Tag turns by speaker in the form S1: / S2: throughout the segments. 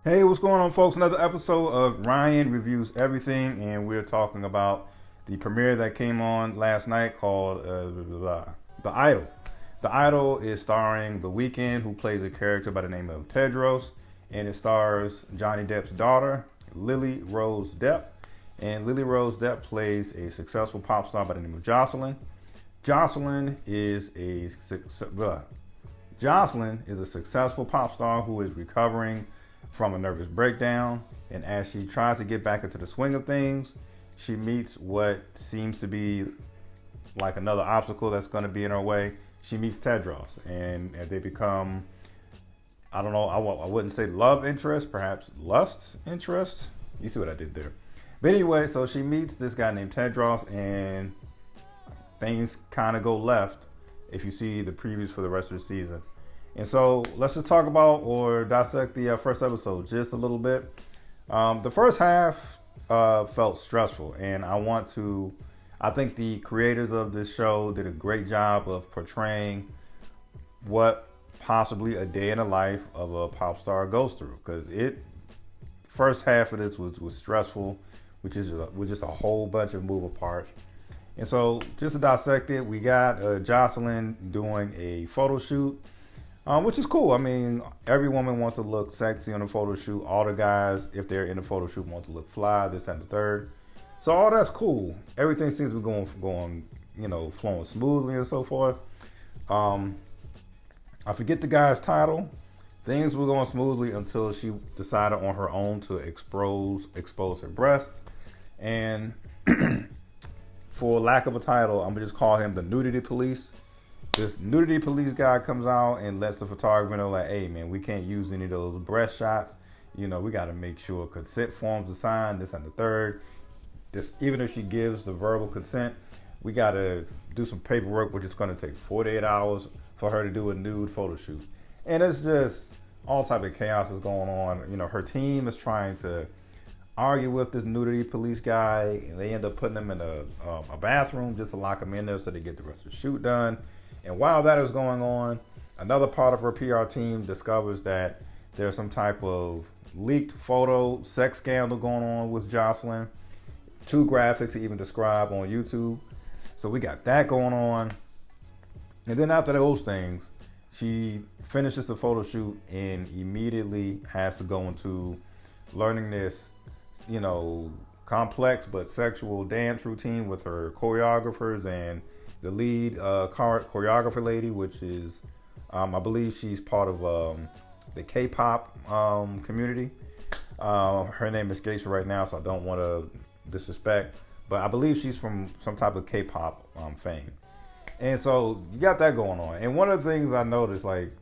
S1: Hey, what's going on, folks? Another episode of Ryan Reviews Everything, and we're talking about the premiere that came on last night called The Idol. The Idol is starring The Weeknd, who plays a character by the name of Tedros, and it stars Johnny Depp's daughter, Lily Rose Depp. And Lily Rose Depp plays a successful pop star by the name of Jocelyn. Jocelyn is a Jocelyn is a successful pop star who is recovering from a nervous breakdown, and as she tries to get back into the swing of things, she meets what seems to be like another obstacle that's going to be in her way. She meets Tedros, and they become, I don't know, I wouldn't say love interest, perhaps lust interest. You see what I did there. But anyway, so she meets this guy named Tedros, and things kind of go left if you see the previews for the rest of the season. And so let's just talk about or dissect the first episode just a little bit. The first half felt stressful, and I think the creators of this show did a great job of portraying what possibly a day in the life of a pop star goes through. Because first half of this was stressful, which is just a whole bunch of moving parts. And so just to dissect it, we got Jocelyn doing a photo shoot. Which is cool. I mean, every woman wants to look sexy on a photo shoot. All the guys, if they're in a photo shoot, want to look fly, this and the third. So all that's cool. Everything seems to be going, flowing smoothly and so forth. I forget the guy's title. Things were going smoothly until she decided on her own to expose her breasts. And for lack of a title, I'm gonna just call him the nudity police. This nudity police guy comes out and lets the photographer know, like, hey, man, we can't use any of those breast shots. We got to make sure consent forms are signed, this and the third. Even if she gives the verbal consent, we got to do some paperwork, which is going to take 48 hours for her to do a nude photo shoot. And it's just all type of chaos is going on. Her team is trying to argue with this nudity police guy, and they end up putting him in a bathroom just to lock him in there so they get the rest of the shoot done. And while that is going on, another part of her PR team discovers that there's some type of leaked photo sex scandal going on with Jocelyn. Too graphic to even describe on YouTube. So we got that going on. And then after those things, she finishes the photo shoot and immediately has to go into learning this, complex but sexual dance routine with her choreographers and the lead choreographer lady, which is, I believe she's part of the K-pop community. Her name escapes me right now, so I don't want to disrespect, but I believe she's from some type of K-pop fame. And so you got that going on. And one of the things I noticed, like,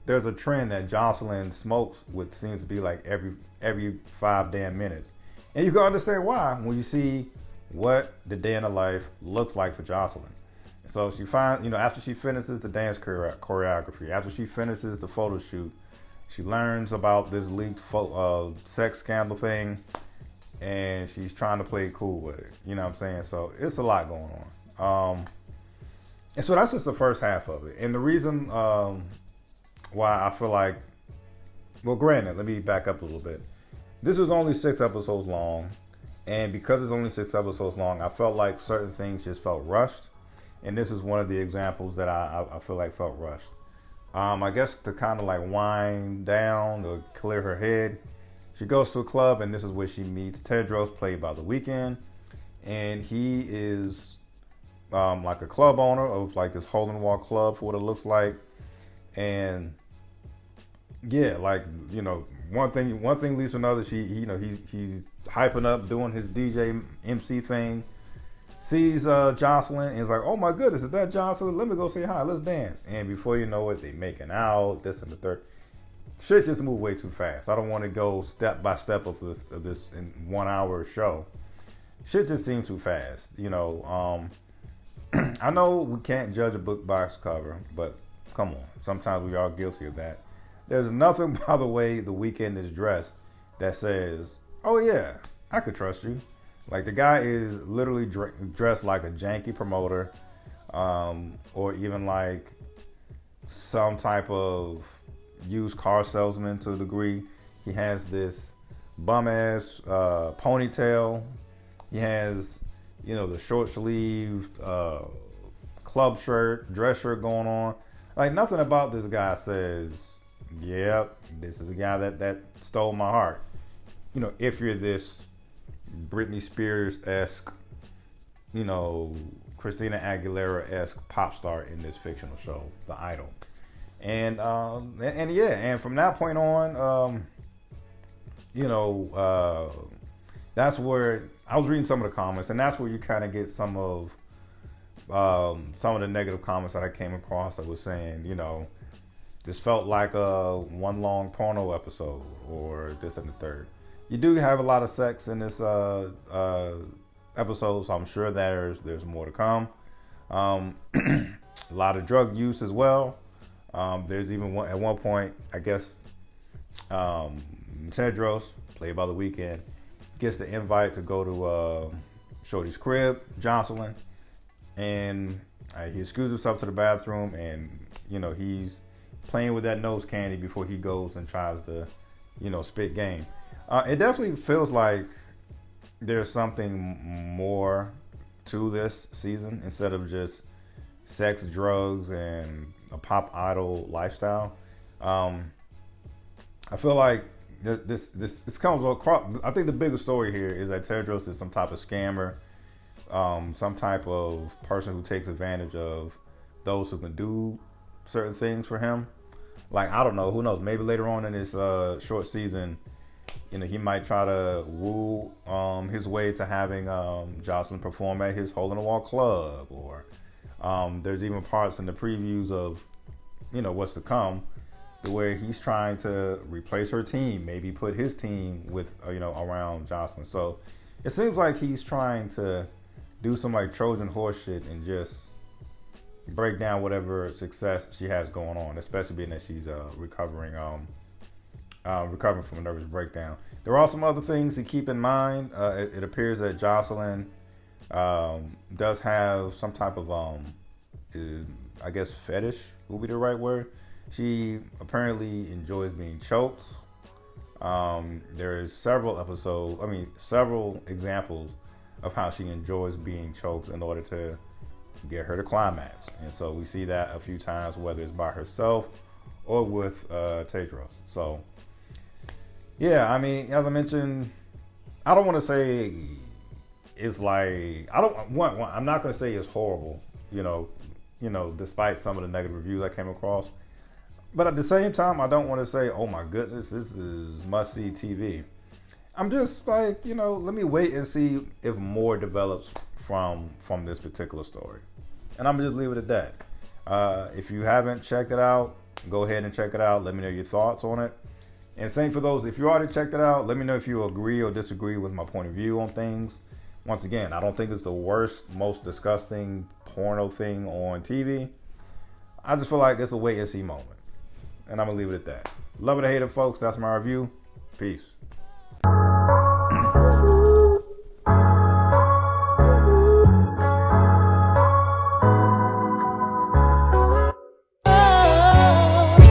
S1: there's a trend that Jocelyn smokes, which seems to be like every 5 damn minutes. And you can understand why when you see what the day in the life looks like for Jocelyn. So she finds, after she finishes the dance choreography, after she finishes the photo shoot, she learns about this leaked sex scandal thing, and she's trying to play it cool with it. You know what I'm saying? So it's a lot going on. And so that's just the first half of it. And the reason why I feel like, well, granted, let me back up a little bit. This was only 6 episodes long. And because it's only 6 episodes long, I felt like certain things just felt rushed. And this is one of the examples that I feel like felt rushed. I guess to kind of like wind down or clear her head, she goes to a club, and this is where she meets Tedros, played by The Weeknd. And he is like a club owner of like this hole in wall club for what it looks like. And yeah, like, one thing leads to another. He's hyping up, doing his DJ MC thing, sees Jocelyn, and is like, oh my goodness, is that Jocelyn? Let me go say hi, let's dance. And before you know it, they making out, this and the third. Shit just moved way too fast. I don't want to go step by step of this in 1 hour show. Shit just seemed too fast. I know we can't judge a book by its cover, but come on, sometimes we are guilty of that. There's nothing by the way The Weeknd is dressed that says, oh yeah, I could trust you. Like, the guy is literally dressed like a janky promoter, or even like some type of used car salesman to a degree. He has this bum ass ponytail. He has, the short sleeved club shirt, dress shirt going on. Like, nothing about this guy says, yep, this is the guy that stole my heart. If you're this Britney Spears-esque, Christina Aguilera-esque pop star in this fictional show, The Idol. And from that point on, that's where I was reading some of the comments, and that's where you kind of get some of the negative comments that I came across that was saying, this felt like a one long porno episode, or this and the third. You do have a lot of sex in this episode, so I'm sure there's more to come. A lot of drug use as well. There's even at one point, I guess, Tedros, played by The Weeknd, gets the invite to go to Shorty's crib, Jocelyn, and he excuses himself to the bathroom, and he's playing with that nose candy before he goes and tries to spit game. It definitely feels like there's something more to this season instead of just sex, drugs, and a pop idol lifestyle. I feel like this comes across. I think the bigger story here is that Tedros is some type of scammer, some type of person who takes advantage of those who can do certain things for him. Like, I don't know, who knows? Maybe later on in this short season, he might try to woo his way to having Jocelyn perform at his hole in the wall club, or there's even parts in the previews of what's to come, where he's trying to replace her team, maybe put his team with around Jocelyn. So it seems like he's trying to do some like Trojan horse shit and just break down whatever success she has going on, especially being that she's recovering from a nervous breakdown. There are some other things to keep in mind. It appears that Jocelyn does have some type of I guess fetish will be the right word. She apparently enjoys being choked. There's several examples of how she enjoys being choked in order to get her to climax. And so we see that a few times, whether it's by herself or with Tedros. So yeah, as I mentioned, I don't want to say it's like, I'm not going to say it's horrible, despite some of the negative reviews I came across. But at the same time, I don't want to say, oh my goodness, this is must-see TV. I'm just like, let me wait and see if more develops from this particular story. And I'm going to just leave it at that. If you haven't checked it out, go ahead and check it out. Let me know your thoughts on it. And same for those, if you already checked it out, let me know if you agree or disagree with my point of view on things. Once again, I don't think it's the worst, most disgusting porno thing on TV. I just feel like it's a wait and see moment. And I'm going to leave it at that. Love it or hate it, folks. That's my review. Peace.